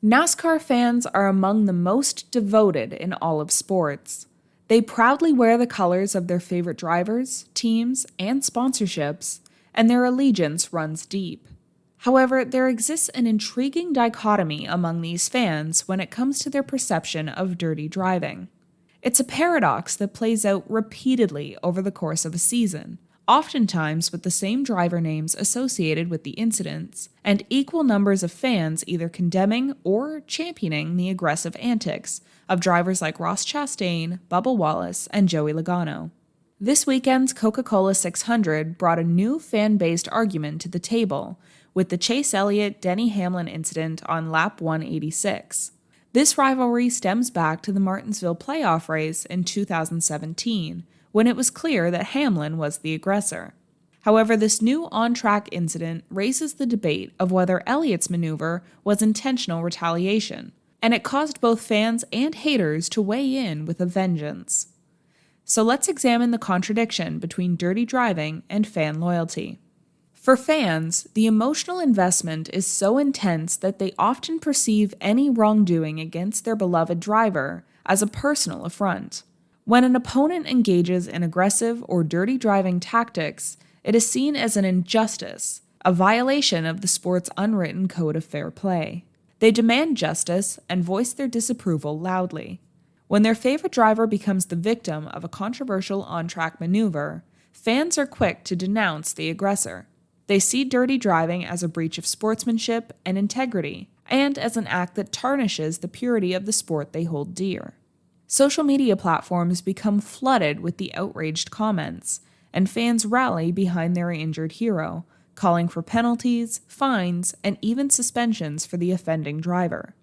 NASCAR fans are among the most devoted in all of sports. They proudly wear the colors of their favorite drivers, teams, and sponsorships, and their allegiance runs deep. However, there exists an intriguing dichotomy among these fans when it comes to their perception of dirty driving. It's a paradox that plays out repeatedly over the course of a season, oftentimes with the same driver names associated with the incidents, and equal numbers of fans either condemning or championing the aggressive antics of drivers like Ross Chastain, Bubba Wallace, and Joey Logano. This weekend's Coca-Cola 600 brought a new fan-based argument to the table with the Chase Elliott Denny Hamlin incident on lap 186. This rivalry stems back to the Martinsville playoff race in 2017, when it was clear that Hamlin was the aggressor. However, this new on-track incident raises the debate of whether Elliott's maneuver was intentional retaliation, and it caused both fans and haters to weigh in with a vengeance. So let's examine the contradiction between dirty driving and fan loyalty. For fans, the emotional investment is so intense that they often perceive any wrongdoing against their beloved driver as a personal affront. When an opponent engages in aggressive or dirty driving tactics, it is seen as an injustice, a violation of the sport's unwritten code of fair play. They demand justice and voice their disapproval loudly. When their favorite driver becomes the victim of a controversial on-track maneuver, fans are quick to denounce the aggressor. They see dirty driving as a breach of sportsmanship and integrity, and as an act that tarnishes the purity of the sport they hold dear. Social media platforms become flooded with the outraged comments, and fans rally behind their injured hero, calling for penalties, fines, and even suspensions for the offending driver.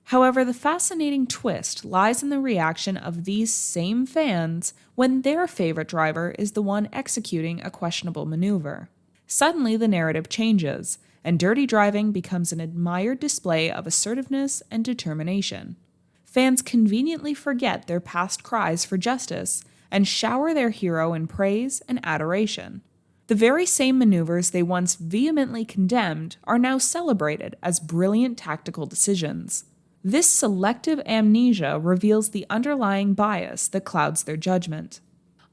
However, the fascinating twist lies in the reaction of these same fans when their favorite driver is the one executing a questionable maneuver. Suddenly, the narrative changes, and dirty driving becomes an admired display of assertiveness and determination. Fans conveniently forget their past cries for justice and shower their hero in praise and adoration. The very same maneuvers they once vehemently condemned are now celebrated as brilliant tactical decisions. This selective amnesia reveals the underlying bias that clouds their judgment.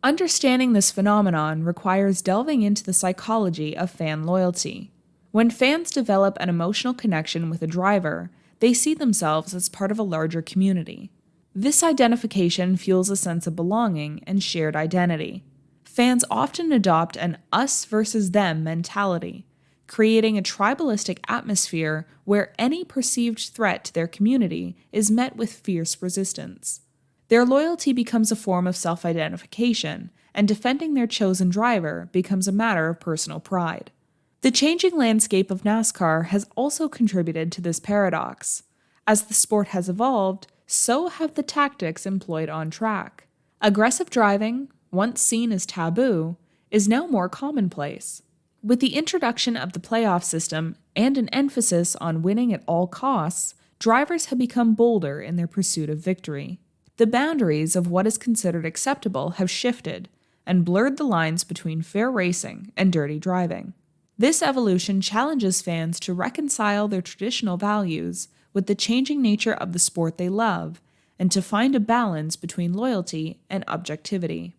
Understanding this phenomenon requires delving into the psychology of fan loyalty. When fans develop an emotional connection with a driver, they see themselves as part of a larger community. This identification fuels a sense of belonging and shared identity. Fans often adopt an us versus them mentality, creating a tribalistic atmosphere where any perceived threat to their community is met with fierce resistance. Their loyalty becomes a form of self-identification, and defending their chosen driver becomes a matter of personal pride. The changing landscape of NASCAR has also contributed to this paradox. As the sport has evolved, so have the tactics employed on track. Aggressive driving, once seen as taboo, is now more commonplace. With the introduction of the playoff system and an emphasis on winning at all costs, drivers have become bolder in their pursuit of victory. The boundaries of what is considered acceptable have shifted and blurred the lines between fair racing and dirty driving. This evolution challenges fans to reconcile their traditional values with the changing nature of the sport they love and to find a balance between loyalty and objectivity.